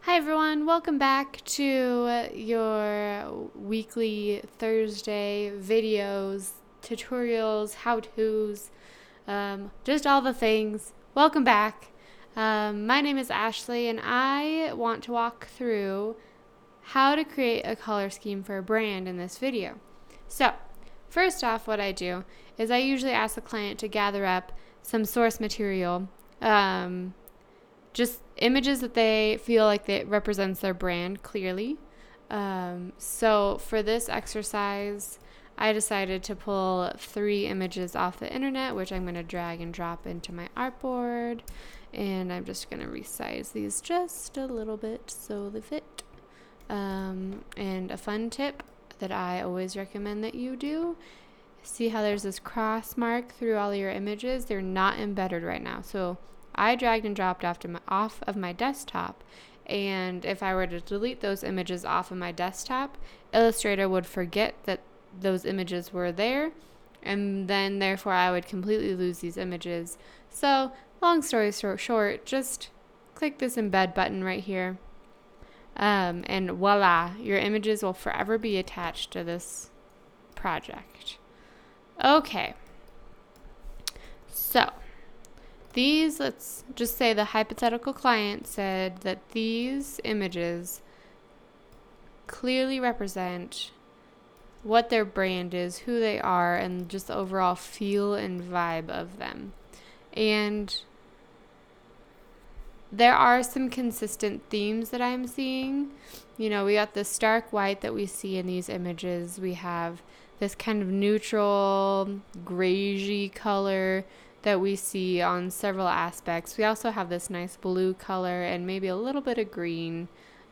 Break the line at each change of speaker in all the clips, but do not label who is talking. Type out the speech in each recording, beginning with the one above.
Hi everyone, welcome back to your weekly Thursday videos, tutorials, how-tos, just all the things. Welcome back. My name is Ashley and I want to walk through how to create a color scheme for a brand in this video. So, first off, what I do is I usually ask the client to gather up some source material, just images that they feel like that represents their brand clearly. So for this exercise, I decided to pull 3 images off the internet, which I'm going to drag and drop into my artboard. And I'm just going to resize these just a little bit so they fit. And a fun tip that I always recommend that you do, see how there's this cross mark through all your images? They're not embedded right now. So I dragged and dropped off of my desktop, and if I were to delete those images off of my desktop, Illustrator would forget that those images were there, and then therefore I would completely lose these images. So long story short, just click this embed button right here, and voila, your images will forever be attached to this project. Okay, so these, let's just say the hypothetical client said that these images clearly represent what their brand is, who they are, and just the overall feel and vibe of them. And there are some consistent themes that I'm seeing. You know, we got the stark white that we see in these images. We have this kind of neutral, grayish color that we see on several aspects. We also have this nice blue color and maybe a little bit of green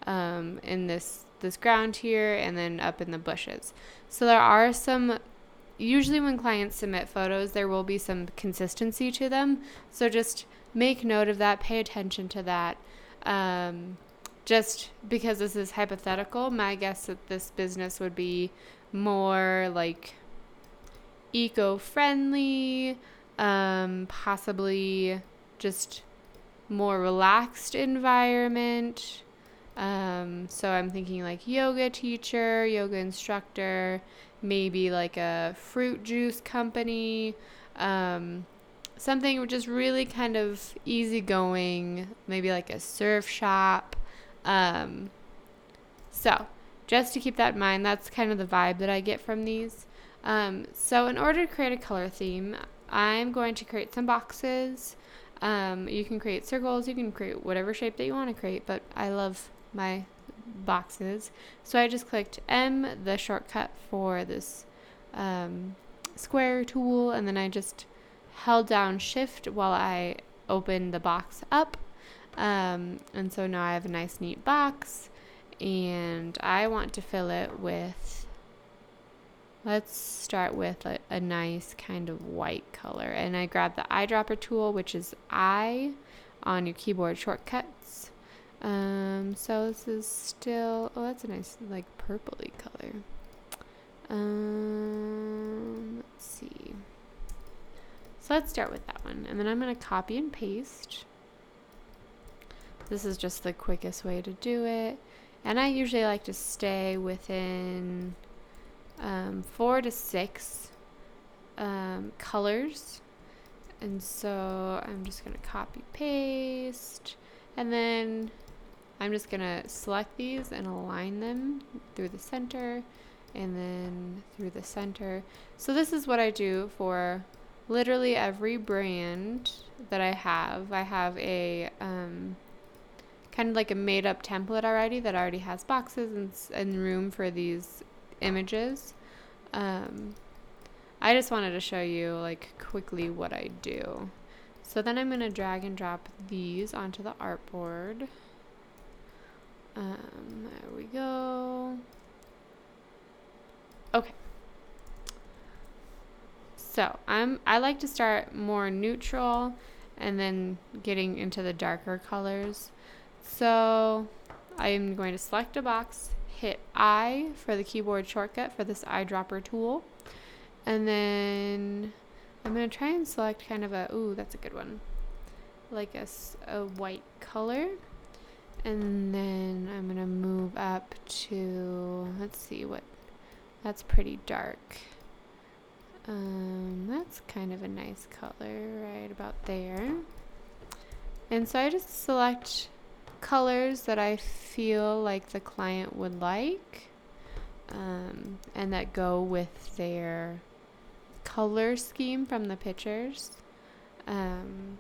in this ground here and then up in the bushes. So there are some, usually when clients submit photos, there will be some consistency to them. So just make note of that, pay attention to that. Just because this is hypothetical, my guess that this business would be more like eco-friendly, possibly just more relaxed environment. So I'm thinking like yoga teacher, yoga instructor, maybe like a fruit juice company, something just really kind of easygoing, maybe like a surf shop. So just to keep that in mind, that's kind of the vibe that I get from these. So in order to create a color theme, I'm going to create some boxes. You can create circles, you can create whatever shape that you want to create, but I love my boxes. So I just clicked M, the shortcut for this square tool, and then I just held down shift while I opened the box up. And so now I have a nice neat box, and I want to fill it with, let's start with a nice kind of white color. And I grab the eyedropper tool, which is I on your keyboard shortcuts. So this is still, oh, that's a nice like purpley color. Let's see. So let's start with that one. And then I'm going to copy and paste. This is just the quickest way to do it. And I usually like to stay within 4 to 6 colors. And so I'm just going to copy paste. And then I'm just going to select these and align them through the center and then through the center. So this is what I do for literally every brand that I have. I have a kind of like a made up template already that already has boxes and room for these images. I just wanted to show you like quickly what I do. So then I'm going to drag and drop these onto the artboard. There we go. Okay. So I like to start more neutral and then getting into the darker colors. So I'm going to select a box, hit I for the keyboard shortcut for this eyedropper tool, and then I'm going to try and select kind of a, ooh, that's a good one, like a white color. And then I'm going to move up to, let's see what, that's pretty dark. That's kind of a nice color right about there. And so I just select colors that I feel like the client would like, and that go with their color scheme from the pictures. And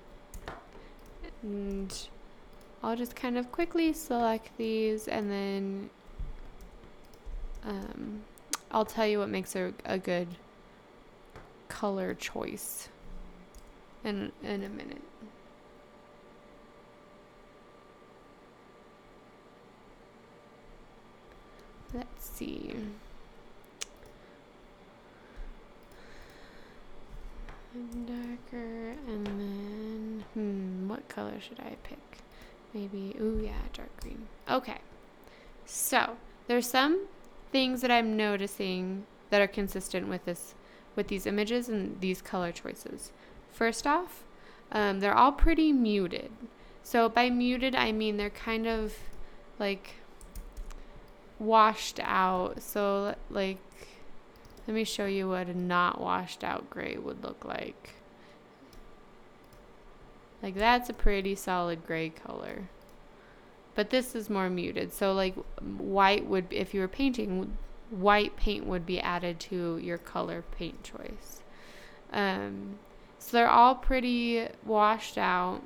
I'll just kind of quickly select these, and then I'll tell you what makes a good color choice in a minute. Let's see. Darker, and then what color should I pick? Maybe, ooh yeah, dark green. Okay, so there's some things that I'm noticing that are consistent with these images and these color choices. First off, they're all pretty muted. So by muted, I mean they're kind of like washed out. So like, let me show you what a not washed out gray would look like. Like that's a pretty solid gray color. But this is more muted. So like white would, if you were painting, white paint would be added to your color paint choice. So they're all pretty washed out.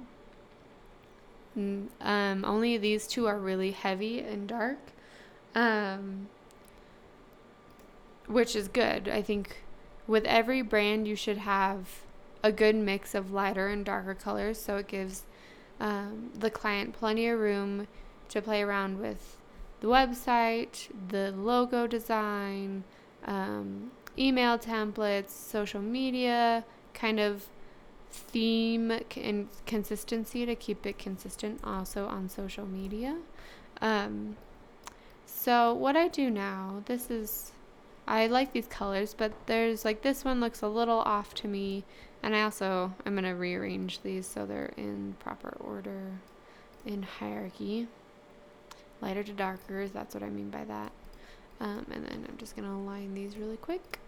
Only these two are really heavy and dark. Which is good. I think with every brand you should have a good mix of lighter and darker colors, so it gives the client plenty of room to play around with the website, the logo design, email templates, social media, kind of theme and consistency to keep it consistent also on social media. So what I do now, I like these colors, but there's like this one looks a little off to me, and I'm going to rearrange these so they're in proper order in hierarchy. Lighter to darker, that's what I mean by that. And then I'm just going to align these really quick.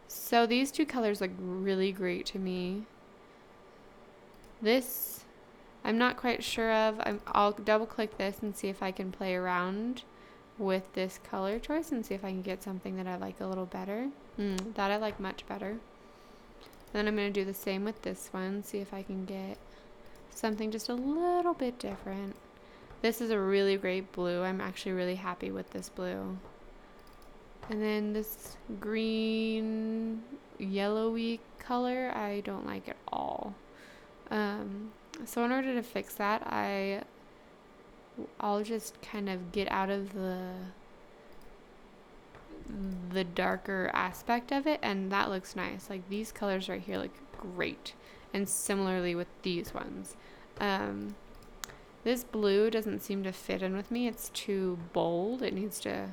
So these two colors look really great to me. This, I'm not quite sure of. I'll double click this and see if I can play around with this color choice and see if I can get something that I like a little better. That I like much better. Then I'm going to do the same with this one, see if I can get something just a little bit different. This is a really great blue. I'm actually really happy with this blue. And then this green, yellowy color, I don't like at all. So in order to fix that, I'll just kind of get out of the darker aspect of it, and that looks nice. Like these colors right here look great, and similarly with these ones. This blue doesn't seem to fit in with me. It's too bold. It needs to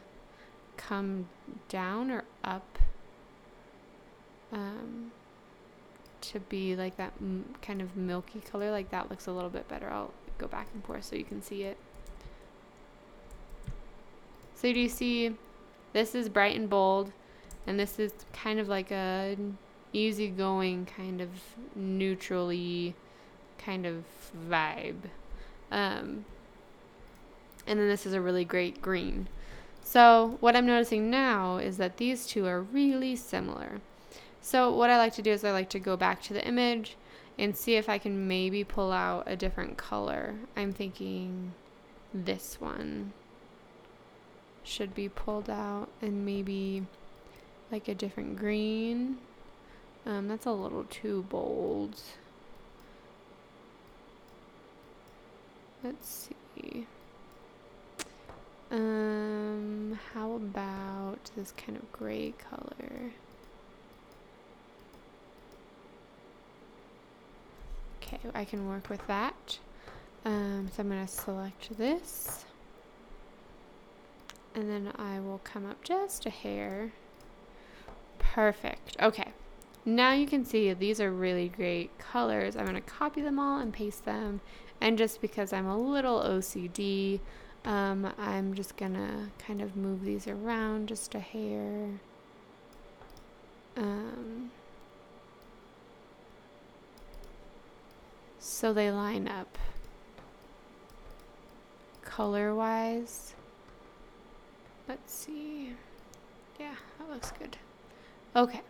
come down or up to be like that kind of milky color. Like that looks a little bit better. I'll go back and forth so you can see it. So do you see, this is bright and bold, and this is kind of like a easygoing kind of neutrally kind of vibe. And then this is a really great green. So what I'm noticing now is that these two are really similar. So what I like to do is I like to go back to the image and see if I can maybe pull out a different color. I'm thinking this one should be pulled out, and maybe like a different green. That's a little too bold. Let's see. How about this kind of gray color? Okay, I can work with that. So I'm going to select this, and then I will come up just a hair. Perfect. Okay, Now you can see these are really great colors. I'm going to copy them all and paste them. And just because I'm a little OCD, I'm just going to kind of move these around just a hair. So they line up color-wise. Let's see. Yeah, that looks good. Okay.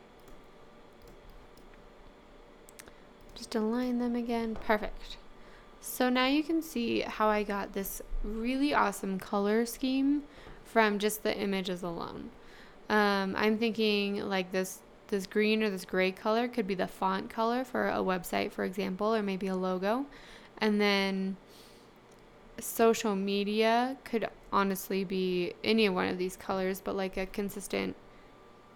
Just align them again. Perfect. So now you can see how I got this really awesome color scheme from just the images alone. I'm thinking like this green or this gray color could be the font color for a website, for example, or maybe a logo. And then social media could honestly be any one of these colors, but like a consistent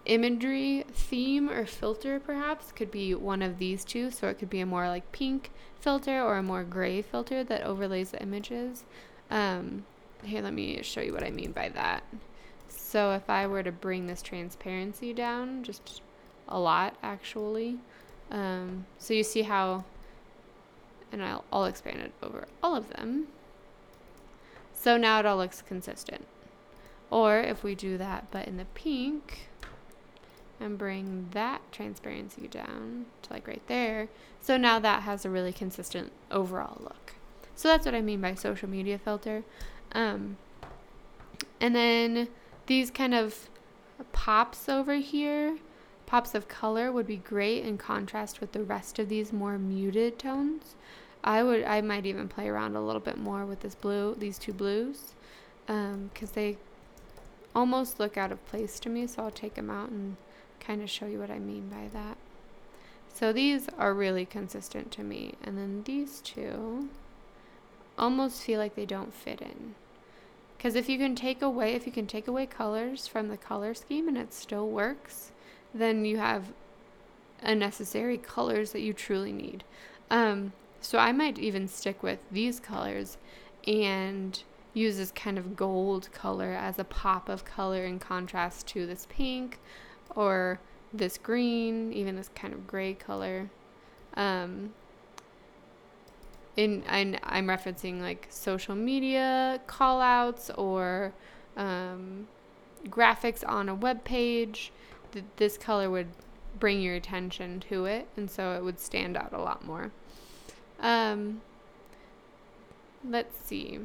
imagery theme or filter perhaps could be one of these two. So it could be a more like pink filter or a more gray filter that overlays the images. Here, let me show you what I mean by that. So if I were to bring this transparency down just a lot actually, so you see how, and I'll expand it over all of them. So now it all looks consistent. Or if we do that but in the pink, and bring that transparency down to like right there. So now that has a really consistent overall look. So that's what I mean by social media filter. And then these kind of pops over here, pops of color would be great in contrast with the rest of these more muted tones. I might even play around a little bit more with this blue, these two blues, because they almost look out of place to me. So I'll take them out and kind of show you what I mean by that. So these are really consistent to me, and then these two almost feel like they don't fit in, because if you can take away colors from the color scheme and it still works, then you have unnecessary colors that you truly need. So I might even stick with these colors and use this kind of gold color as a pop of color in contrast to this pink or this green, even this kind of gray color. And I'm referencing like social media call outs or graphics on a web page. This color would bring your attention to it, and so it would stand out a lot more. Let's see.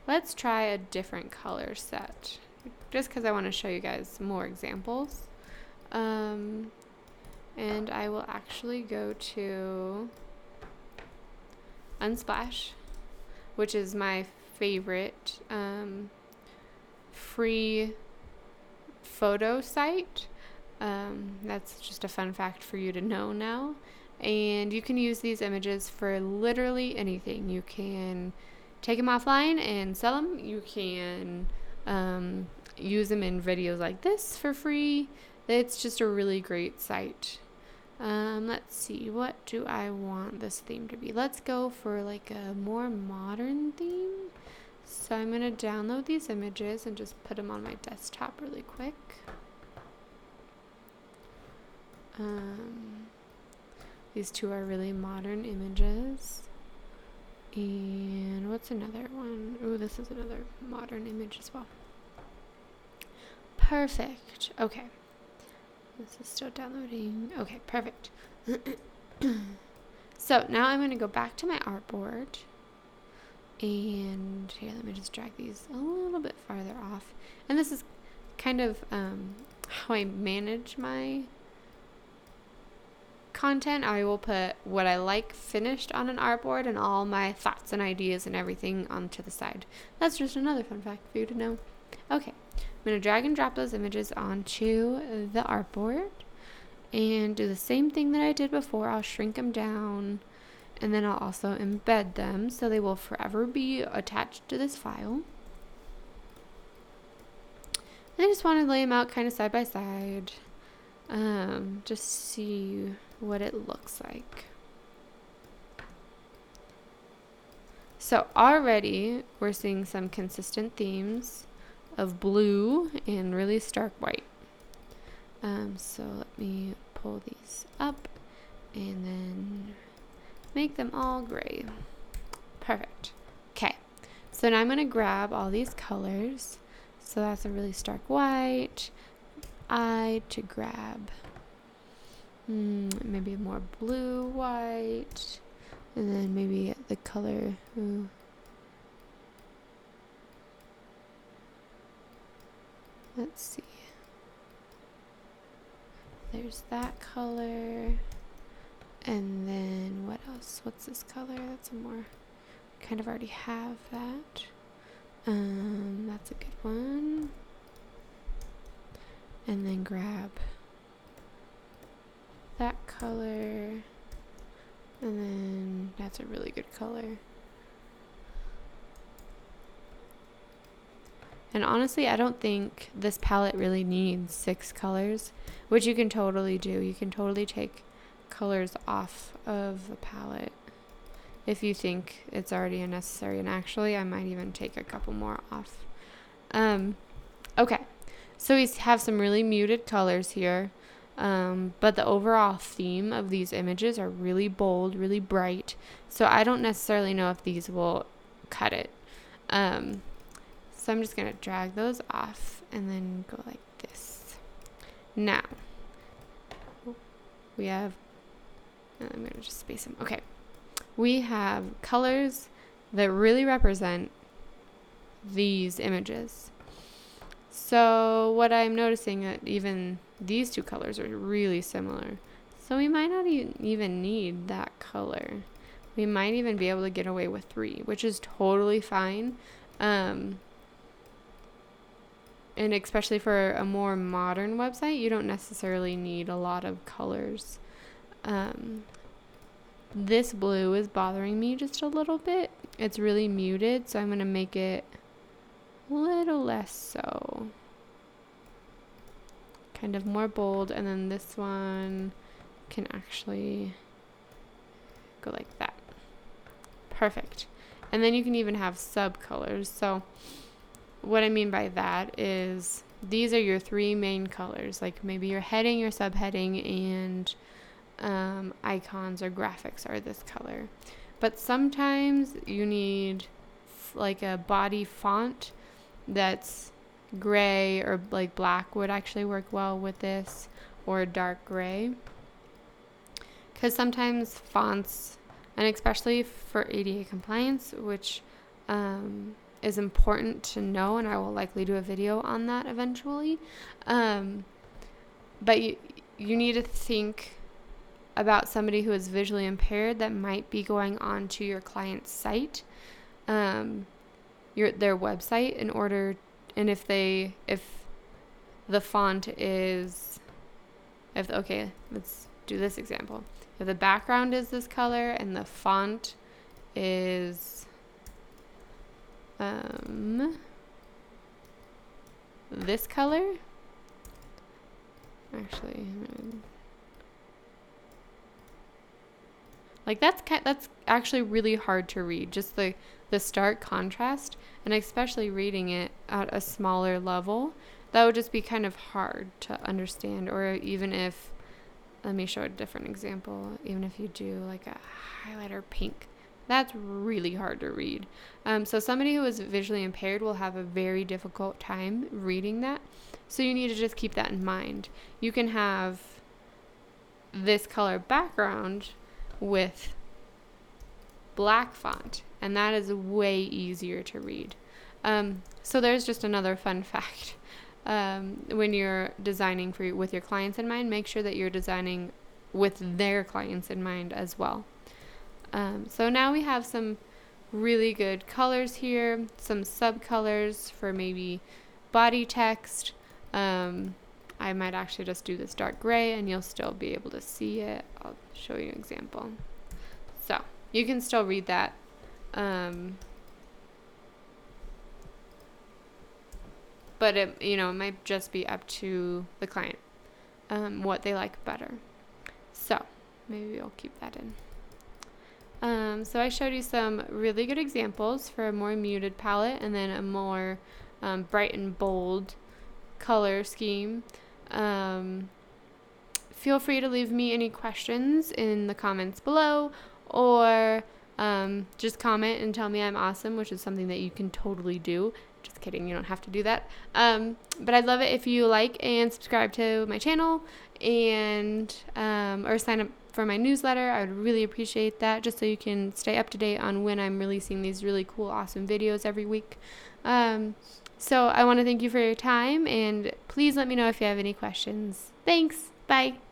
Let's try a different color set, just because I want to show you guys more examples. And I will actually go to Unsplash, which is my favorite free photo site. That's just a fun fact for you to know now. And you can use these images for literally anything. You can take them offline and sell them. You can use them in videos like this for free. It's just a really great site. Let's see, what do I want this theme to be? Let's go for like a more modern theme. So I'm going to download these images and just put them on my desktop really quick. These two are really modern images. And what's another one? Oh, this is another modern image as well. Perfect. Okay. This is still downloading. Okay, perfect. So now I'm going to go back to my artboard. And here, let me just drag these a little bit farther off. And this is kind of how I manage my content. I will put what I like finished on an artboard and all my thoughts and ideas and everything onto the side. That's just another fun fact for you to know. Okay, I'm going to drag and drop those images onto the artboard and do the same thing that I did before. I'll shrink them down, and then I'll also embed them so they will forever be attached to this file. And I just want to lay them out kind of side by side, just see what it looks like. So already we're seeing some consistent themes of blue and really stark white. So let me pull these up and then make them all gray. Perfect. Okay, so now I'm going to grab all these colors. So that's a really stark white. To grab maybe a more blue white, and then maybe the color. Let's see. There's that color. And then what else? What's this color? That's a more, kind of already have that. That's a good one. And then grab that color. And then that's a really good color. And honestly, I don't think this palette really needs 6 colors, which you can totally do. You can totally take colors off of the palette if you think it's already unnecessary. And actually, I might even take a couple more off. Okay, so we have some really muted colors here, but the overall theme of these images are really bold, really bright. So I don't necessarily know if these will cut it. So I'm just going to drag those off and then go like this. Now, we have, I'm going to just space them. Okay. We have colors that really represent these images. So what I'm noticing that even these two colors are really similar. So we might not even need that color. We might even be able to get away with 3, which is totally fine. And especially for a more modern website, you don't necessarily need a lot of colors. This blue is bothering me just a little bit. It's really muted, so I'm going to make it a little less so. Kind of more bold, and then this one can actually go like that. Perfect. And then you can even have subcolors. So what I mean by that is these are your 3 main colors, like maybe your heading, your subheading, and icons or graphics are this color. But sometimes you need like a body font that's gray, or like black would actually work well with this, or dark gray. Because sometimes fonts, and especially for ADA compliance, which is important to know, and I will likely do a video on that eventually. But you need to think about somebody who is visually impaired that might be going on to your client's site, their website, in order, and if the font is, okay, let's do this example. If the background is this color and the font is this color, actually, like that's actually really hard to read, just the stark contrast, and especially reading it at a smaller level, that would just be kind of hard to understand. Or even if, let me show a different example, even if you do like a highlighter pink, that's really hard to read. So somebody who is visually impaired will have a very difficult time reading that. So you need to just keep that in mind. You can have this color background with black font, and that is way easier to read. So there's just another fun fact. When you're designing with your clients in mind, make sure that you're designing with their clients in mind as well. So now we have some really good colors here, some subcolors for maybe body text. I might actually just do this dark gray and you'll still be able to see it. I'll show you an example. So you can still read that. But it might just be up to the client, what they like better. So maybe I'll keep that in. So I showed you some really good examples for a more muted palette, and then a more bright and bold color scheme. feel free to leave me any questions in the comments below, or just comment and tell me I'm awesome, which is something that you can totally do. Just kidding, you don't have to do that. But I'd love it if you like and subscribe to my channel, and or sign up for my newsletter. I would really appreciate that, just so you can stay up to date on when I'm releasing these really cool, awesome videos every week. So I want to thank you for your time, and please let me know if you have any questions. Thanks. Bye.